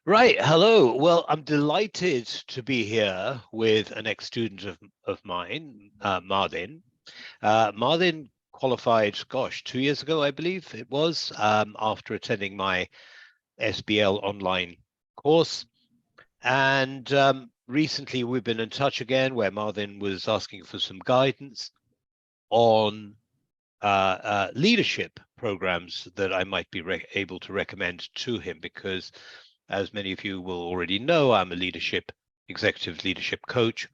Right. Hello. Well, I'm delighted to be here with an ex-student of mine, Mardin. Mardin qualified, gosh, 2 years ago, I believe it was, after attending my SBL online course. And recently we've been in touch again where Mardin was asking for some guidance on leadership programs that I might be able to recommend to him because, as many of you will already know, I'm a executive leadership coach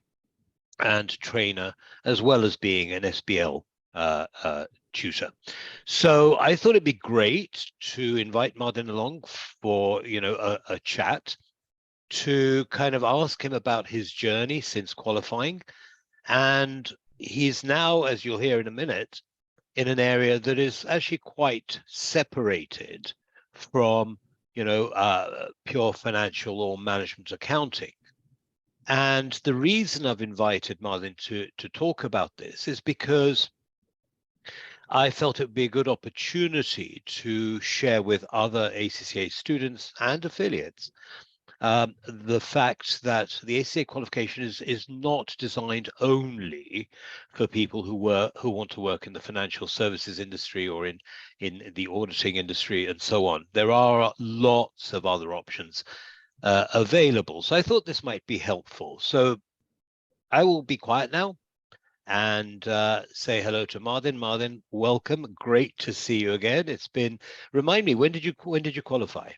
and trainer, as well as being an SBL tutor. So I thought it'd be great to invite Martin along for, a chat to kind of ask him about his journey since qualifying. And he's now, as you'll hear in a minute, in an area that is actually quite separated from pure financial or management accounting. And the reason I've invited Martin to talk about this is because I felt it would be a good opportunity to share with other ACCA students and affiliates the fact that the ACCA qualification is not designed only for people who want to work in the financial services industry or in the auditing industry and so on. There are lots of other options available. So I thought this might be helpful. So I will be quiet now and say hello to Martin. Martin, welcome. Great to see you again. It's been. Remind me, when did you qualify?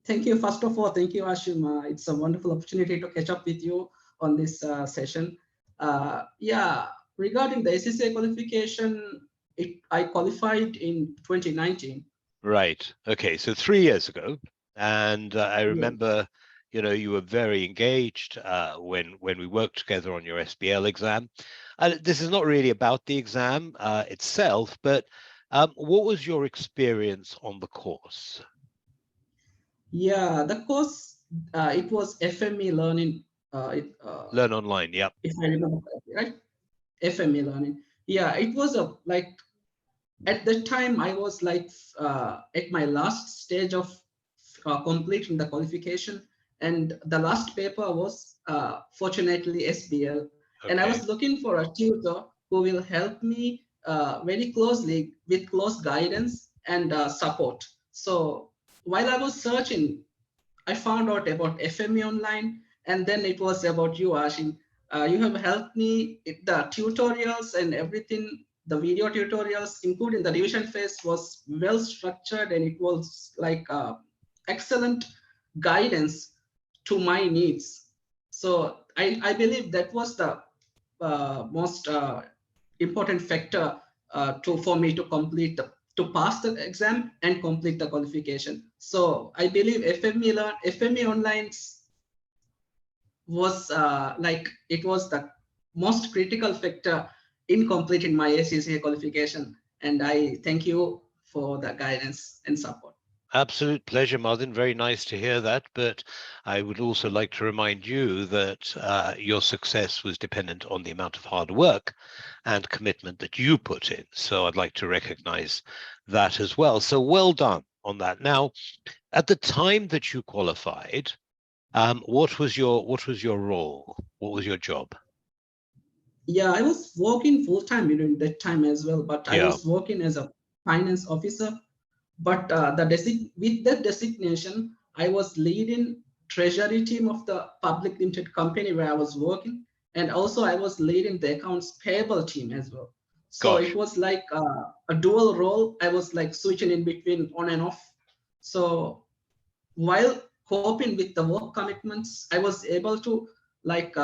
Thank you. First of all, thank you, Ashim. It's a wonderful opportunity to catch up with you on this session. Yeah, regarding the ACCA qualification, I qualified in 2019. Right. Okay. So 3 years ago, and I Yeah. remember, you were very engaged when we worked together on your SBL exam. This is not really about the exam itself, but what was your experience on the course? Yeah, the course, it was FME learning. Learn online. Yep. If I remember correctly, right? FME learning. Yeah, it was at that time I was at my last stage of completing the qualification, and the last paper was fortunately SBL, and I Okay. was looking for a tutor who will help me very closely with close guidance and support. So while I was searching, I found out about FME online, and then it was about you, Ashin. You have helped me with the tutorials and everything. The video tutorials, including the revision phase, was well structured, and it was like excellent guidance to my needs. So I believe that was the most important factor for me to to pass the exam and complete the qualification. So I believe FME online was it was the most critical factor in completing my ACCA qualification. And I thank you for the guidance and support. Absolute pleasure, Martin. Very nice to hear that. But I would also like to remind you that your success was dependent on the amount of hard work and commitment that you put in. So I'd like to recognize that as well. So well done on that. Now, at the time that you qualified, what was your role? What was your job? Yeah, I was working full time during that time as well, but I Yeah. was working as a finance officer. But with that designation, I was leading treasury team of the public limited company where I was working, and also I was leading the accounts payable team as well. So it Gosh. was like a dual role. I was like switching in between on and off. So while coping with the work commitments, I was able to like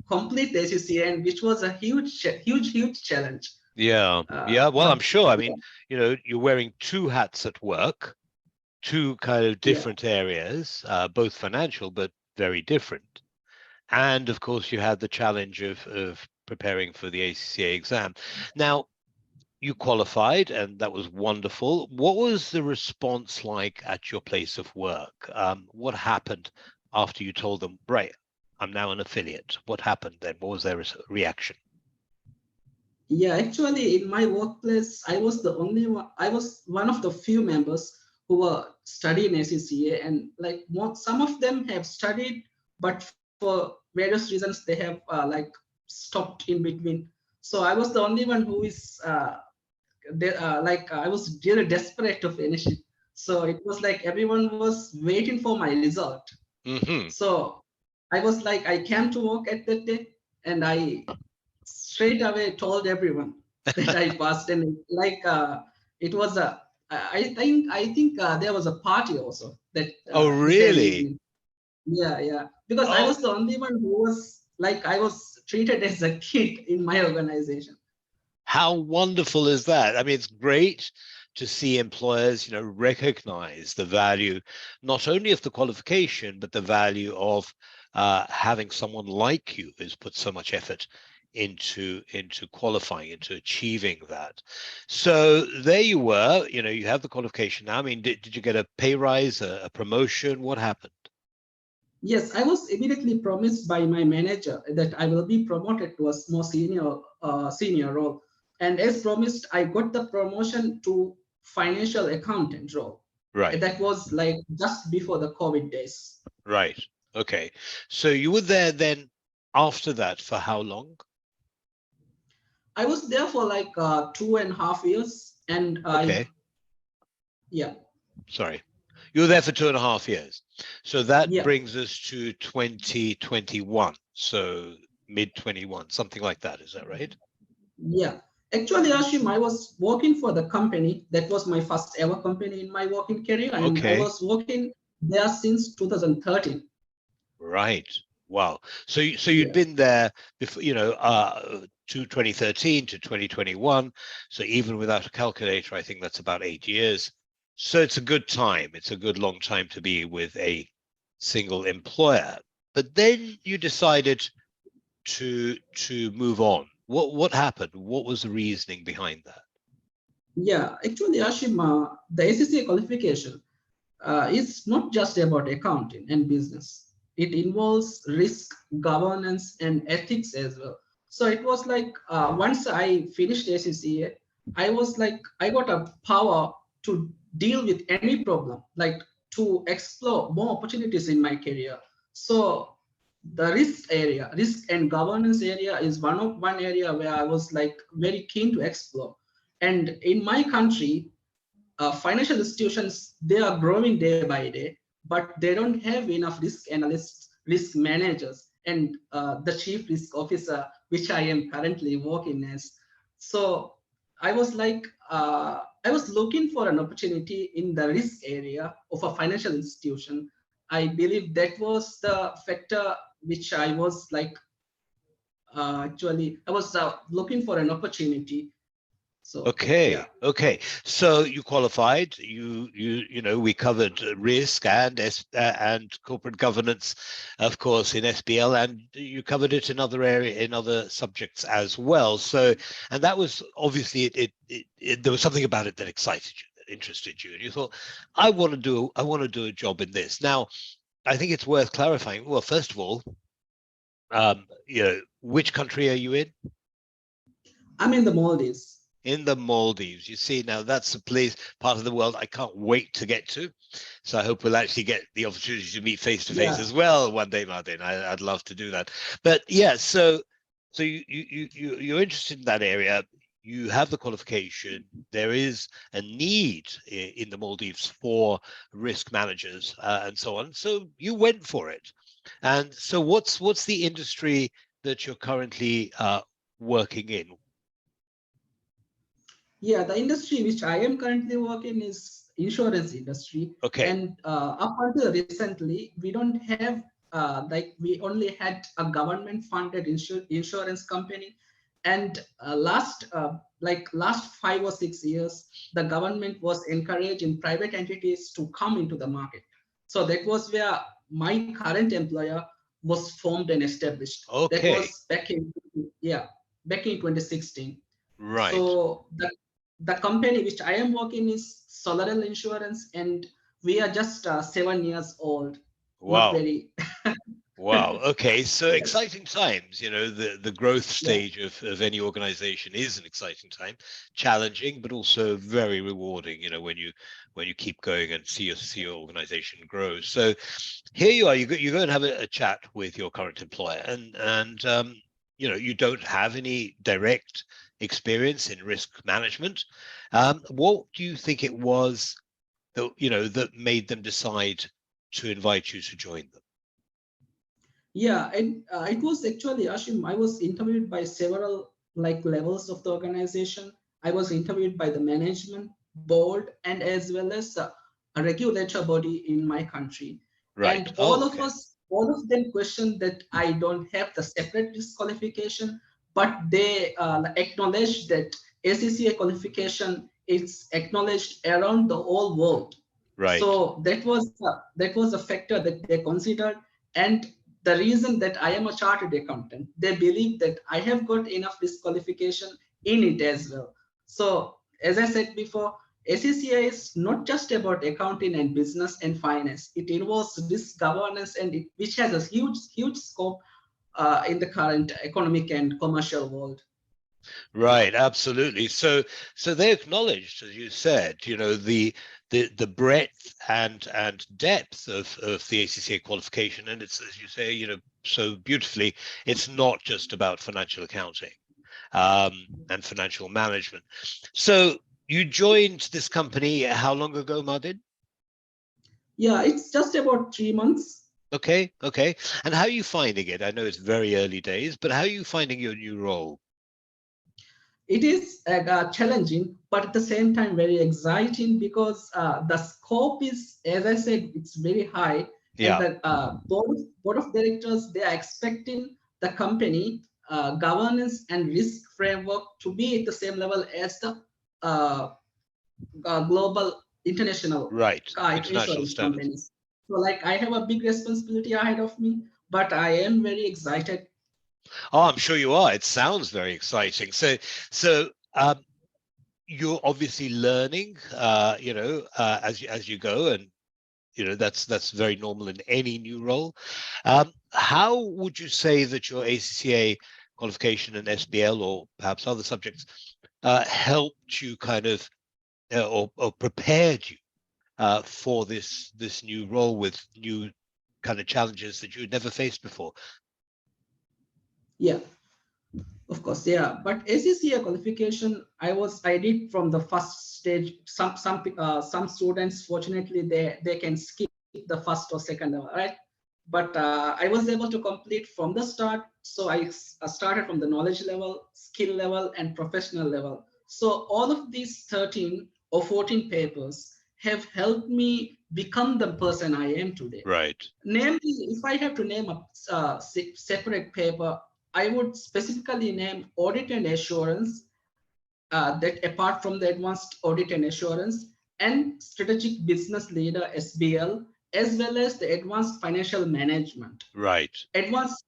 complete the ACCA, and which was a huge challenge. Yeah. Yeah. Well, But I'm sure. I mean, you're wearing two hats at work, two kind of yeah. different areas, both financial but very different. And of course, you had the challenge of preparing for the ACCA exam. Now, you qualified, and that was wonderful. What was the response like at your place of work? What happened after you told them, right, I'm now an affiliate? What happened then? What was their reaction? Yeah, actually, in my workplace, I was the only one. I was one of the few members who were studying ACCA, and like some of them have studied, but for various reasons they have like stopped in between. So I was the only one who is I was really desperate to finish it. So it was like everyone was waiting for my result. Mm-hmm. So I was like, I came to work at that day, and I straight away told everyone that I passed. And it was a, I think there was a party also that Oh, the same really? evening. Yeah, because I Oh, was the only one who was like, I was treated as a kid in my organization. how wonderful is that? I mean, it's great to see employers, recognize the value not only of the qualification, but the value of having someone like you who's put so much effort into qualifying, into achieving that. So there you were. You have the qualification now. I mean, did you get a pay rise, a promotion? What happened? Yes, I was immediately promised by my manager that I will be promoted to a more senior role. And as promised, I got the promotion to financial accountant role. Right. That was like just before the COVID days. Right. Okay. So you were there then after that for how long? I was there for like 2.5 years, and Okay. yeah, Sorry. You were there for 2.5 years. So that yeah, brings us to 2021. So mid 21, something like that. Is that right? yeah. Actually, Ashim, I was working for the company. That was my first ever company in my working career, and I Okay. was working there since 2013. Right. Wow. So you'd Yeah. been there before, to 2013 to 2021. So even without a calculator, I think that's about 8 years. So it's a good time. It's a good long time to be with a single employer. But then you decided to move on. What happened? What was the reasoning behind that? Yeah, actually, Ashim, the ACCA qualification is not just about accounting and business. It involves risk, governance, and ethics as well. So it was like once I finished ACCA, I was like, I got a power to deal with any problem, like to explore more opportunities in my career. So the risk and governance area is one area where I was like very keen to explore. And in my country, financial institutions, they are growing day by day, but they don't have enough risk analysts, risk managers, and the chief risk officer, which I am currently working as. So I was like, I was looking for an opportunity in the risk area of a financial institution. I believe that was the factor which I was like, actually I was looking for an opportunity. So yeah. Okay. So you qualified. We covered risk and corporate governance, of course, in SBL, and you covered it in other subjects as well. So, and that was obviously there was something about it that excited you, that interested you, and you thought, I want to do a job in this. Now, I think it's worth clarifying. Well, first of all, which country are you in? I'm in the Maldives. In the Maldives. You see, now that's a part of the world I can't wait to get to. So I hope we'll actually get the opportunity to meet face to face Yeah. as well one day, Martin. I'd love to do that. But yeah, so you're interested in that area. You have the qualification. There is a need in the Maldives for risk managers and so on. So you went for it. And so what's the industry that you're currently working in? Yeah, the industry which I am currently working is insurance industry, Okay. and up until recently, we don't have like we only had a government funded insurance company, and last 5 or 6 years, the government was encouraging private entities to come into the market. So that was where my current employer was formed and established. That Okay. was back in 2016. Right. So the company which I am working is Solarel Insurance, and we are just 7 years old. Not Wow. very. Wow. Okay. So exciting times, the growth Yeah. stage of any organization is an exciting time, challenging, but also very rewarding, when you keep going and see your organization grow. So here you are, you go and have a chat with your current employer and you don't have any direct experience in risk management. What do you think it was that made them decide to invite you to join them? Yeah, and it was actually, Ashim, I was interviewed by several like levels of the organization. I was interviewed by the management board and as well as a regulator body in my country. Right. And Oh, okay. all of them questioned that I don't have the separate risk qualification, but they acknowledged that ACCA qualification is acknowledged around the whole world. Right. So that was a factor that they considered, and the reason that I am a chartered accountant, they believe that I have got enough disqualification in it as well. So, as I said before, ACCA is not just about accounting and business and finance. It involves risk governance which has a huge scope in the current economic and commercial world. Right, absolutely. So they acknowledged, as you said, the breadth and depth of the ACCA qualification, and it's, as you say, so beautifully, it's not just about financial accounting and financial management. So you joined this company how long ago, Madin? Yeah, it's just about 3 months. Okay, okay. And how are you finding it? I know it's very early days, but how are you finding your new role? It is challenging, but at the same time very exciting because the scope is, as I said, it's very high, and Yeah, the board of directors, they are expecting the company governance and risk framework to be at the same level as the uh, global right. International insurance standards. companies. So, like, I have a big responsibility ahead of me, but I am very excited. Oh, I'm sure you are. It sounds very exciting. So you're obviously learning, as you go, and that's very normal in any new role. How would you say that your ACCA qualification and SBL, or perhaps other subjects, helped you kind of or prepared you for this new role with new kind of challenges that you had never faced before? Yeah. Of course, yeah. But ACCA qualification, I did from the first stage. Some students, fortunately, they can skip the first or second level, right? But I was able to complete from the start. So I started from the knowledge level, skill level, and professional level. So all of these 13 or 14 papers have helped me become the person I am today. Right. Namely, if I have to name a separate paper, I would specifically name audit and assurance, that apart from the advanced audit and assurance and strategic business leader SBL, as well as the advanced financial management, Right. advanced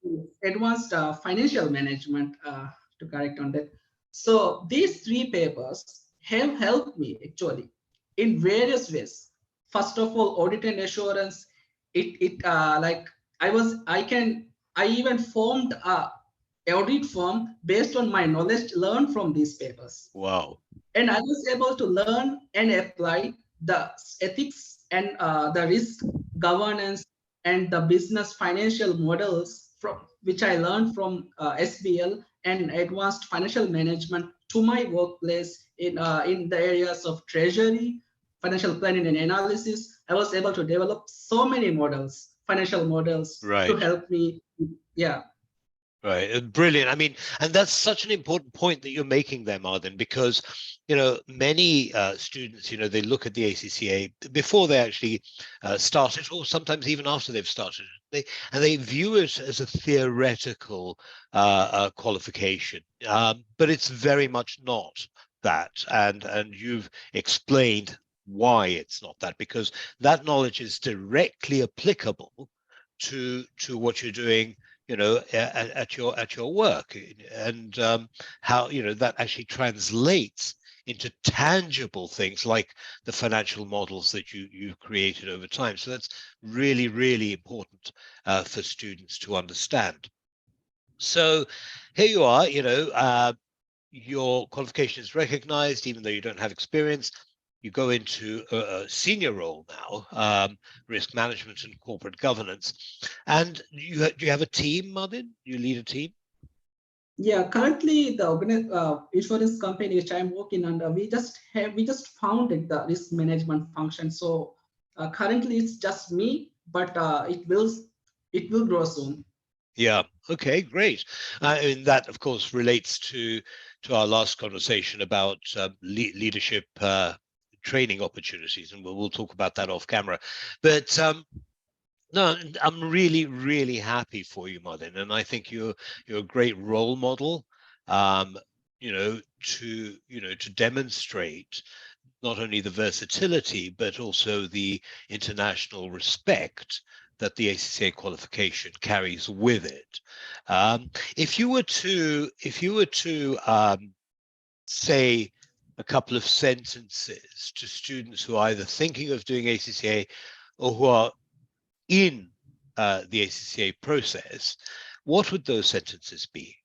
financial management, to correct on that. So these three papers have helped me actually in various ways. First of all, audit and assurance. It like I even formed a audit firm based on my knowledge learned from these papers, Wow. and I was able to learn and apply the ethics and the risk governance and the business financial models from which I learned from SBL and advanced financial management to my workplace in the areas of treasury, financial planning and analysis. I was able to develop so many models, financial models, to Right. help me. Yeah, Right, brilliant. I mean, and that's such an important point that you're making there, Martin, because many students, they look at the ACCA before they actually start it, or sometimes even after they've started it. They view it as a theoretical qualification, but it's very much not that. And you've explained why it's not that, because that knowledge is directly applicable to what you're doing, at your work, and how that actually translates into tangible things like the financial models that you've created over time. So that's really, really important for students to understand. So here you are, your qualification is recognized, even though you don't have experience. You go into a senior role now, risk management and corporate governance. And do you have a team, Madin? You lead a team? Yeah, currently the insurance company which I'm working under, we just founded the risk management function. So currently it's just me, but it will grow soon. Yeah. Okay, great. And that, of course, relates to our last conversation about leadership training opportunities, and we'll talk about that off camera. But no, I'm really, really happy for you, Martin, and I think you're a great role model. To demonstrate not only the versatility but also the international respect that the ACCA qualification carries with it. If you were to say a couple of sentences to students who are either thinking of doing ACCA or who are in the ACCA process, what would those sentences be?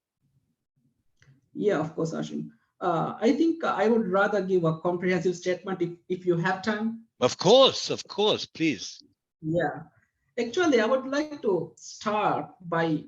Yeah, of course, Ashim. I think I would rather give a comprehensive statement if you have time. Of course, please. Yeah, actually, I would like to start by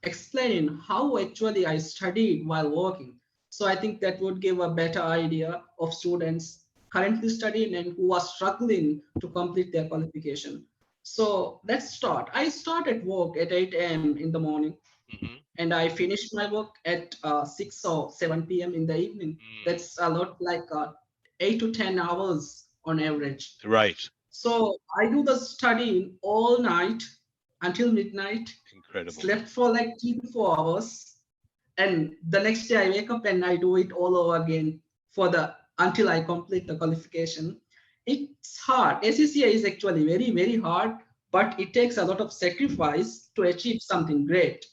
explaining how actually I studied while working. So I think that would give a better idea of students currently studying and who are struggling to complete their qualification. So let's start. I start at work at 8 a.m. in the morning, Mm-hmm. and I finished my work at 6 or 7 p.m. in the evening. That's a lot, like 8 to 10 hours on average. Right. So I do the studying all night until midnight, Incredible. slept for like 3 to 4 hours, and the next day I wake up and I do it all over again for the until I complete the qualification. It's hard. ACCA is actually very, very hard, but it takes a lot of sacrifice to achieve something great.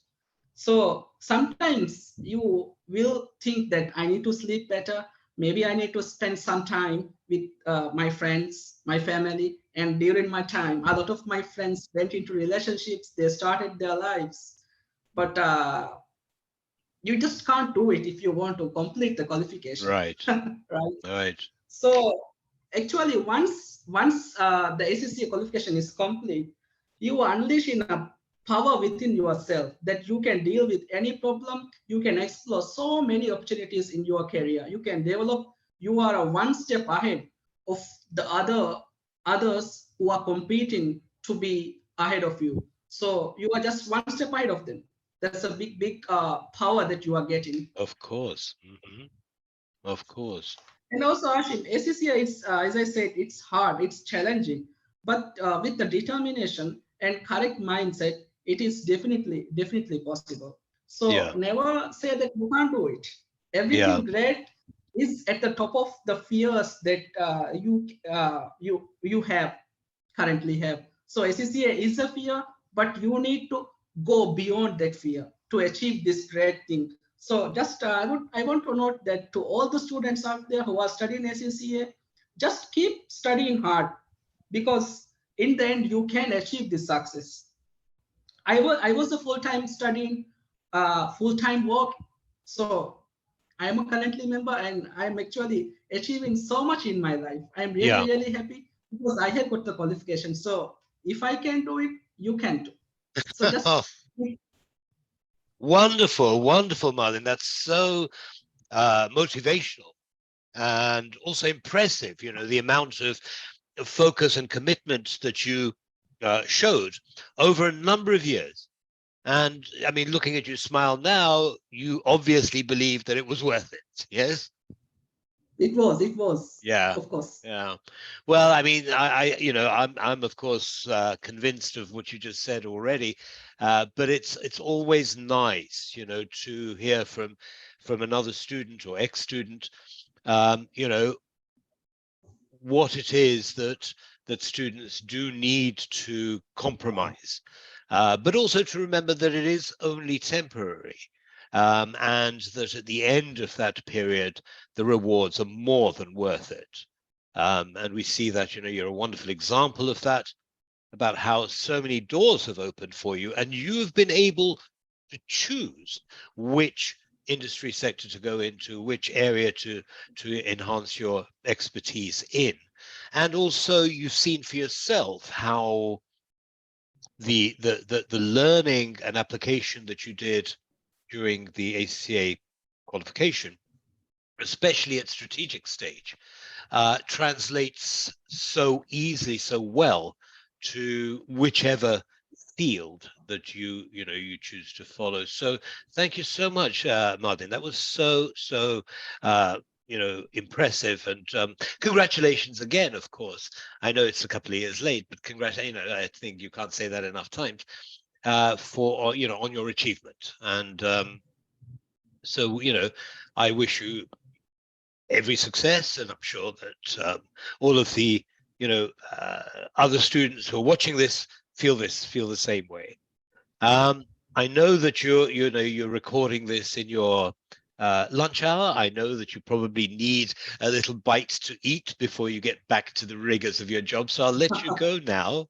So sometimes you will think that I need to sleep better. Maybe I need to spend some time with my friends, my family. And during my time, a lot of my friends went into relationships, they started their lives. But you just can't do it if you want to complete the qualification. Right. Right. Right. So actually, once the ACCA qualification is complete, you unleash in a power within yourself that you can deal with any problem. You can explore so many opportunities in your career. You can develop. You are a one step ahead of the others who are competing to be ahead of you. So you are just one step ahead of them. That's a big power that you are getting. Of course. Mm-hmm. Of course. And also, Ashim, ACCA is, as I said, it's hard, it's challenging, but with the determination and correct mindset, it is definitely possible. So Yeah. never say that you can't do it. Yeah. Everything great is at the top of the fears that you have currently have. So ACCA is a fear, but you need to go beyond that fear to achieve this great thing. So just I want to note that to all the students out there who are studying ACCA, just keep studying hard, because in the end you can achieve this success. I was a full-time studying, full-time work. So I am a currently member and I'm actually achieving so much in my life. I'm Yeah. really happy because I have got the qualification. So if I can do it, you can too. So just Wonderful, wonderful, Martin. That's so motivational and also impressive. The amount of focus and commitment that you showed over a number of years. And I mean, looking at you smile now, you obviously believe that it was worth it. Yes. it was, Yeah. of course. Yeah. Well, I mean, I'm of course convinced of what you just said already, but it's always nice, to hear from another student or ex-student, what it is that students do need to compromise, but also to remember that it is only temporary. and that at the end of that period, the rewards are more than worth it. And we see that, you're a wonderful example of that, about how so many doors have opened for you, and you've been able to choose which industry sector to go into, which area to enhance your expertise in. And also you've seen for yourself how the learning and application that you did during the ACCA qualification, especially at strategic stage, translates so easily, so well to whichever field that you choose to follow. So thank you so much, Martin. That was so impressive, and congratulations again. Of course, I know it's a couple of years late, but I think you can't say that enough times for on your achievement. And so I wish you every success, and I'm sure that all of the other students who are watching this feel the same way. I know that you're recording this in your lunch hour. I know that you probably need a little bite to eat before you get back to the rigors of your job, so I'll let you go now.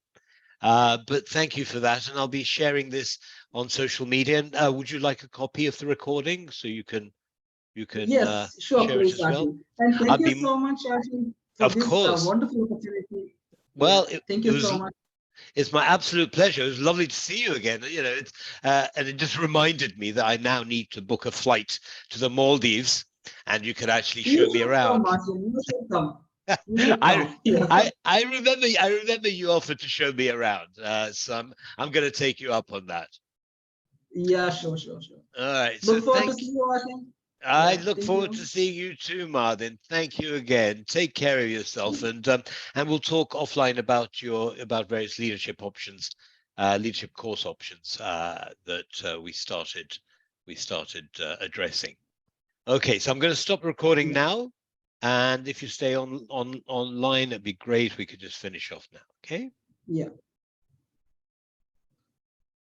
But thank you for that, and I'll be sharing this on social media. And would you like a copy of the recording so you can Yes, sure, share it please, as well? Ashwin. And thank I'd you be, so much, Ashwin, for of this course. wonderful opportunity. Well, Yeah, thank you so much. It's my absolute pleasure. It was lovely to see you again. And it just reminded me that I now need to book a flight to the Maldives, and you could actually You show me should come, around. Ashwin. You should come. You should I come. Yeah. I remember you offered to show me around. So I'm going to take you up on that. Yeah, sure. All right. So Look forward to see you, Ashwin. I Yeah, look thank forward you. to seeing you too, Martin. Thank you again. Take care of yourself, and we'll talk offline about various leadership options, leadership course options that we started addressing. Okay, so I'm going to stop recording now, and if you stay online, it'd be great. We could just finish off now. Okay. Yeah.